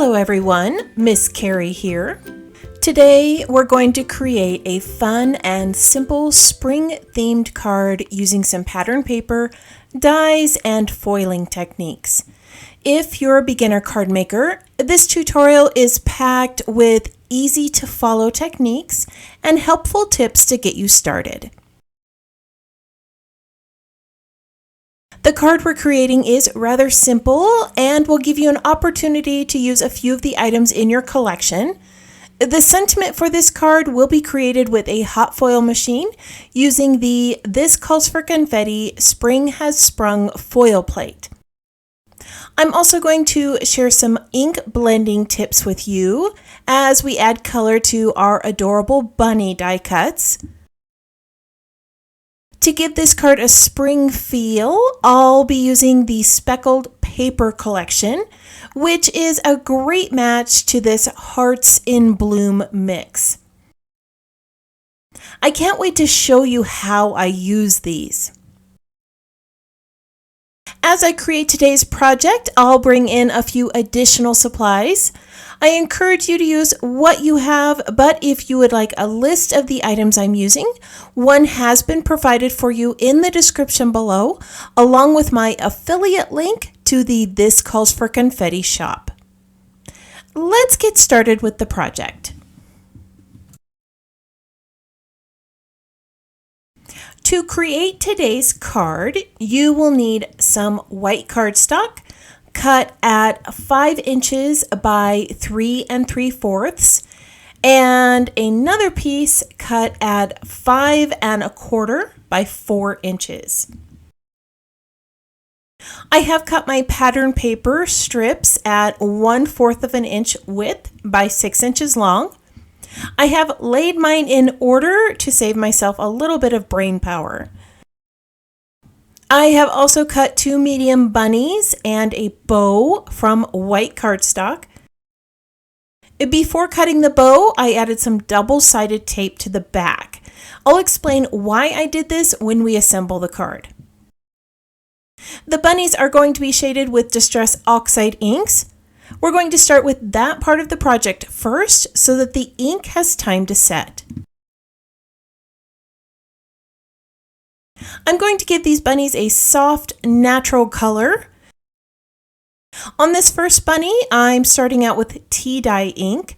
Hello everyone, Miss Carrie here. Today we're going to create a fun and simple spring themed card using some pattern paper, dies, and foiling techniques. If you're a beginner card maker, this tutorial is packed with easy to follow techniques and helpful tips to get you started. The card we're creating is rather simple and will give you an opportunity to use a few of the items in your collection. The sentiment for this card will be created with a hot foil machine using the This Calls for Confetti Spring Has Sprung foil plate. I'm also going to share some ink blending tips with you as we add color to our adorable bunny die cuts. To give this card a spring feel, I'll be using the speckled paper collection, which is a great match to this Hearts in Bloom mix. I can't wait to show you how I use these. As I create today's project, I'll bring in a few additional supplies. I encourage you to use what you have, but if you would like a list of the items I'm using, one has been provided for you in the description below, along with my affiliate link to the This Calls for Confetti shop. Let's get started with the project. To create today's card, you will need some white cardstock cut at 5 inches by 3 3/4 and another piece cut at 5 1/4 by 4 inches. I have cut my pattern paper strips at 1/4 of an inch width by 6 inches long. I have laid mine in order to save myself a little bit of brain power. I have also cut 2 medium bunnies and a bow from white cardstock. Before cutting the bow, I added some double-sided tape to the back. I'll explain why I did this when we assemble the card. The bunnies are going to be shaded with Distress Oxide inks. We're going to start with that part of the project first so that the ink has time to set. I'm going to give these bunnies a soft, natural color. On this first bunny, I'm starting out with tea dye ink.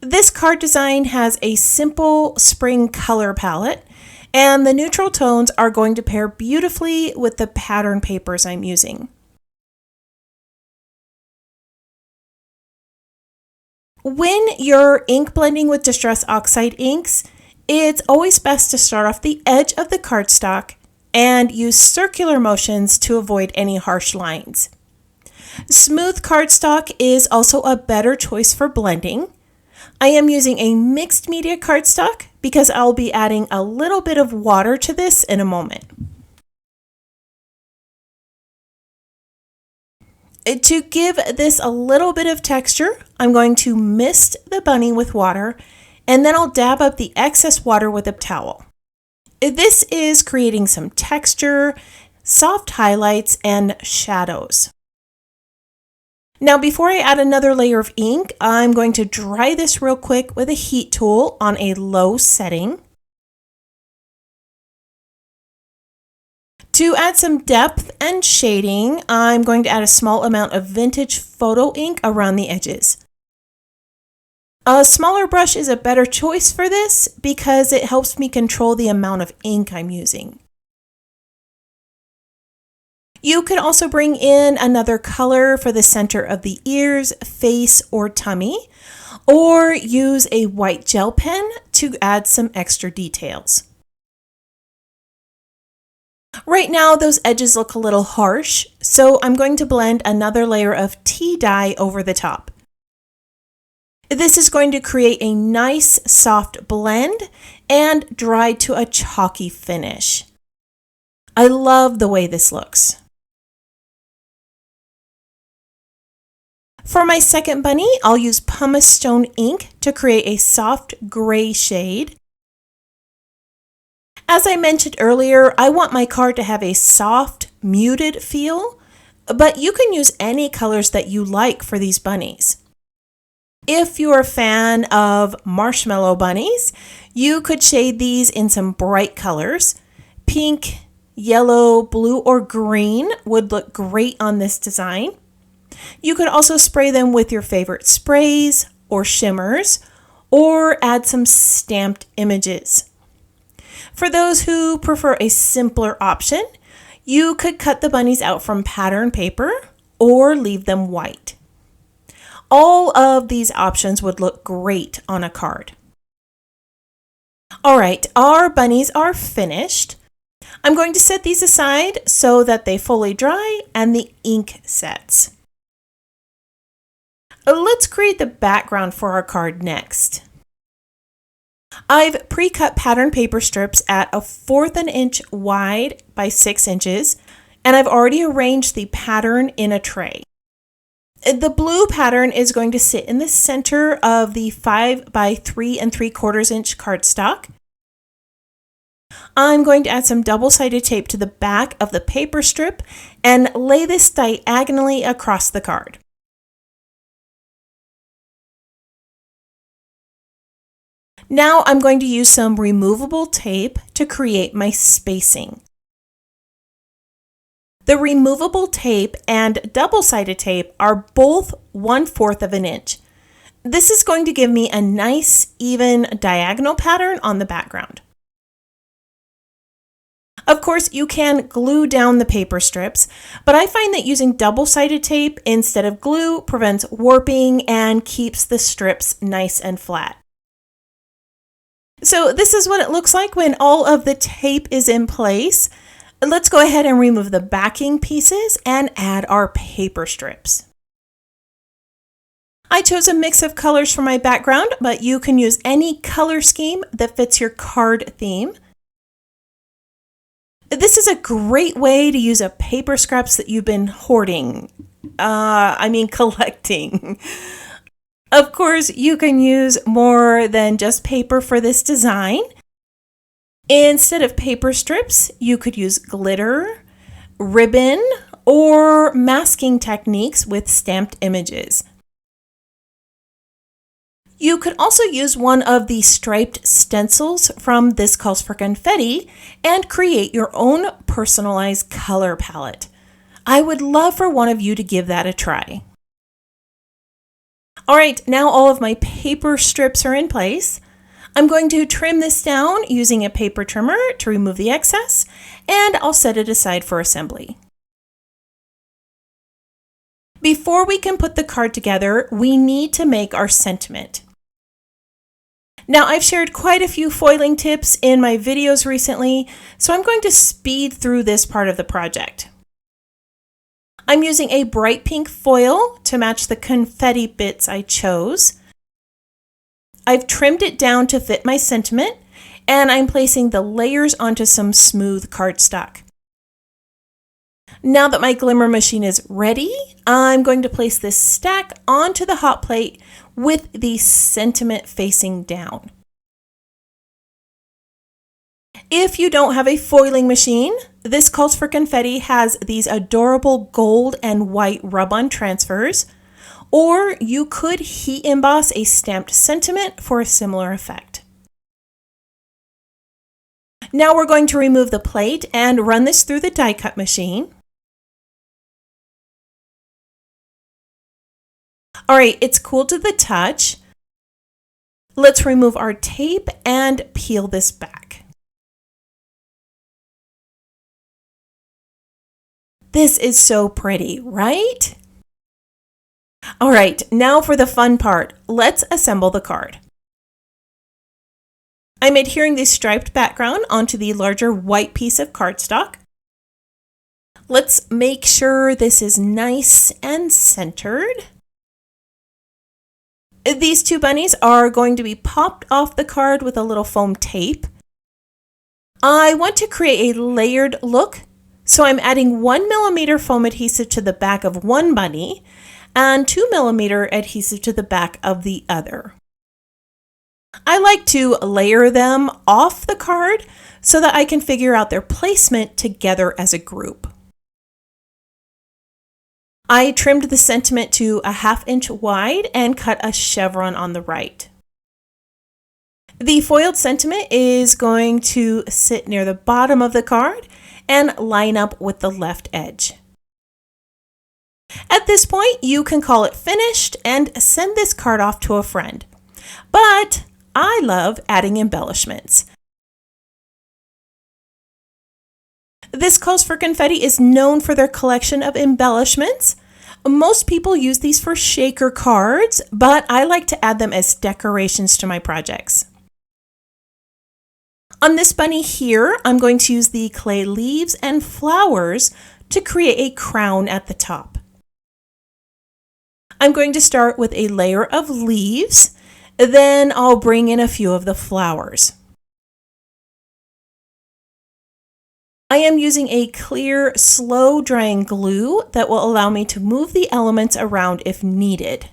This card design has a simple spring color palette, and the neutral tones are going to pair beautifully with the pattern papers I'm using. When you're ink blending with Distress Oxide inks, it's always best to start off the edge of the cardstock and use circular motions to avoid any harsh lines. Smooth cardstock is also a better choice for blending. I am using a mixed media cardstock because I'll be adding a little bit of water to this in a moment. To give this a little bit of texture, I'm going to mist the bunny with water, and then I'll dab up the excess water with a towel. This is creating some texture, soft highlights, and shadows. Now, before I add another layer of ink, I'm going to dry this real quick with a heat tool on a low setting. To add some depth and shading, I'm going to add a small amount of vintage photo ink around the edges. A smaller brush is a better choice for this because it helps me control the amount of ink I'm using. You could also bring in another color for the center of the ears, face, or tummy, or use a white gel pen to add some extra details. Right now, those edges look a little harsh, so I'm going to blend another layer of tea dye over the top. This is going to create a nice soft blend and dry to a chalky finish. I love the way this looks. For my second bunny, I'll use pumice stone ink to create a soft gray shade. As I mentioned earlier, I want my card to have a soft, muted feel, but you can use any colors that you like for these bunnies. If you're a fan of marshmallow bunnies, you could shade these in some bright colors. Pink, yellow, blue, or green would look great on this design. You could also spray them with your favorite sprays or shimmers, or add some stamped images. For those who prefer a simpler option, you could cut the bunnies out from pattern paper or leave them white. All of these options would look great on a card. All right, our bunnies are finished. I'm going to set these aside so that they fully dry and the ink sets. Let's create the background for our card next. I've pre-cut pattern paper strips at 1/4 inch wide by 6 inches, and I've already arranged the pattern in a tray. The blue pattern is going to sit in the center of the 5 by 3 3/4 inch cardstock. I'm going to add some double-sided tape to the back of the paper strip and lay this diagonally across the card. Now I'm going to use some removable tape to create my spacing. The removable tape and double-sided tape are both 1/4 inch. This is going to give me a nice, even diagonal pattern on the background. Of course, you can glue down the paper strips, but I find that using double-sided tape instead of glue prevents warping and keeps the strips nice and flat. So this is what it looks like when all of the tape is in place. Let's go ahead and remove the backing pieces and add our paper strips. I chose a mix of colors for my background, but you can use any color scheme that fits your card theme. This is a great way to use up paper scraps that you've been hoarding. Collecting. Of course, you can use more than just paper for this design. Instead of paper strips, you could use glitter, ribbon, or masking techniques with stamped images. You could also use one of the striped stencils from This Calls for Confetti and create your own personalized color palette. I would love for one of you to give that a try. All right, now all of my paper strips are in place. I'm going to trim this down using a paper trimmer to remove the excess, and I'll set it aside for assembly. Before we can put the card together, we need to make our sentiment. Now, I've shared quite a few foiling tips in my videos recently, so I'm going to speed through this part of the project. I'm using a bright pink foil to match the confetti bits I chose. I've trimmed it down to fit my sentiment, and I'm placing the layers onto some smooth cardstock. Now that my glimmer machine is ready, I'm going to place this stack onto the hot plate with the sentiment facing down. If you don't have a foiling machine, This Calls for Confetti has these adorable gold and white rub-on transfers, or you could heat emboss a stamped sentiment for a similar effect. Now we're going to remove the plate and run this through the die cut machine. All right, it's cool to the touch. Let's remove our tape and peel this back. This is so pretty, right? All right, now for the fun part. Let's assemble the card. I'm adhering the striped background onto the larger white piece of cardstock. Let's make sure this is nice and centered. These two bunnies are going to be popped off the card with a little foam tape. I want to create a layered look, so I'm adding 1mm foam adhesive to the back of one bunny and 2mm adhesive to the back of the other. I like to layer them off the card so that I can figure out their placement together as a group. I trimmed the sentiment to a 1/2 inch wide and cut a chevron on the right. The foiled sentiment is going to sit near the bottom of the card and line up with the left edge. At this point, you can call it finished and send this card off to a friend. But I love adding embellishments. This Calls for Confetti is known for their collection of embellishments. Most people use these for shaker cards, but I like to add them as decorations to my projects. On this bunny here, I'm going to use the clay leaves and flowers to create a crown at the top. I'm going to start with a layer of leaves, then I'll bring in a few of the flowers. I am using a clear, slow drying glue that will allow me to move the elements around if needed.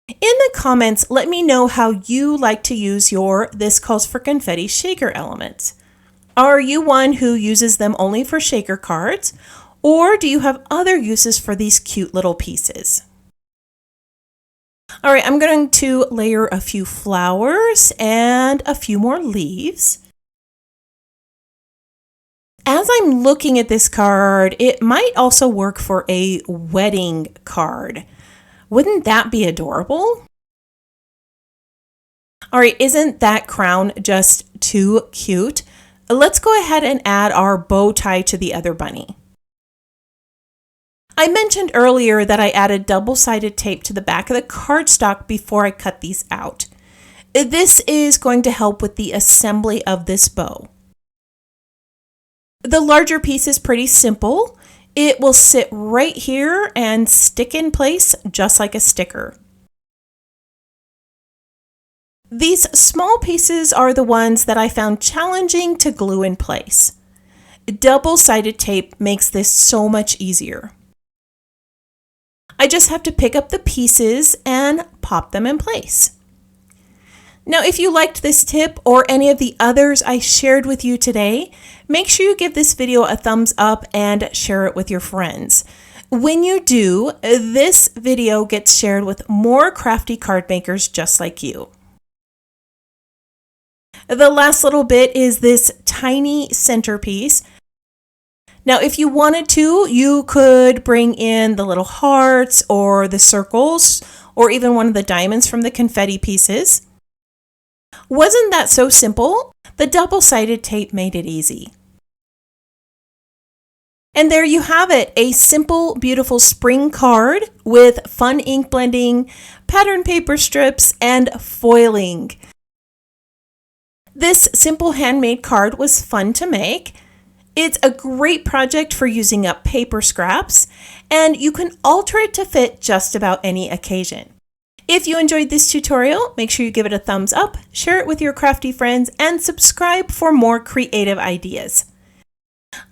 In the comments, let me know how you like to use your This Calls for Confetti shaker elements. Are you one who uses them only for shaker cards, or do you have other uses for these cute little pieces? All right, I'm going to layer a few flowers and a few more leaves. As I'm looking at this card, it might also work for a wedding card. Wouldn't that be adorable? All right, isn't that crown just too cute? Let's go ahead and add our bow tie to the other bunny. I mentioned earlier that I added double-sided tape to the back of the cardstock before I cut these out. This is going to help with the assembly of this bow. The larger piece is pretty simple. It will sit right here and stick in place just like a sticker. These small pieces are the ones that I found challenging to glue in place. Double-sided tape makes this so much easier. I just have to pick up the pieces and pop them in place. Now, if you liked this tip or any of the others I shared with you today, make sure you give this video a thumbs up and share it with your friends. When you do, this video gets shared with more crafty card makers just like you. The last little bit is this tiny centerpiece. Now, if you wanted to, you could bring in the little hearts or the circles or even one of the diamonds from the confetti pieces. Wasn't that so simple? The double-sided tape made it easy. And there you have it, a simple, beautiful spring card with fun ink blending, pattern paper strips, and foiling. This simple handmade card was fun to make. It's a great project for using up paper scraps, and you can alter it to fit just about any occasion. If you enjoyed this tutorial, make sure you give it a thumbs up, share it with your crafty friends, and subscribe for more creative ideas.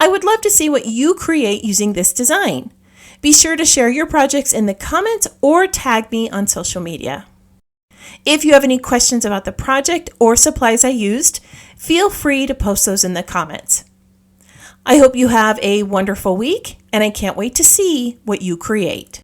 I would love to see what you create using this design. Be sure to share your projects in the comments or tag me on social media. If you have any questions about the project or supplies I used, feel free to post those in the comments. I hope you have a wonderful week, and I can't wait to see what you create.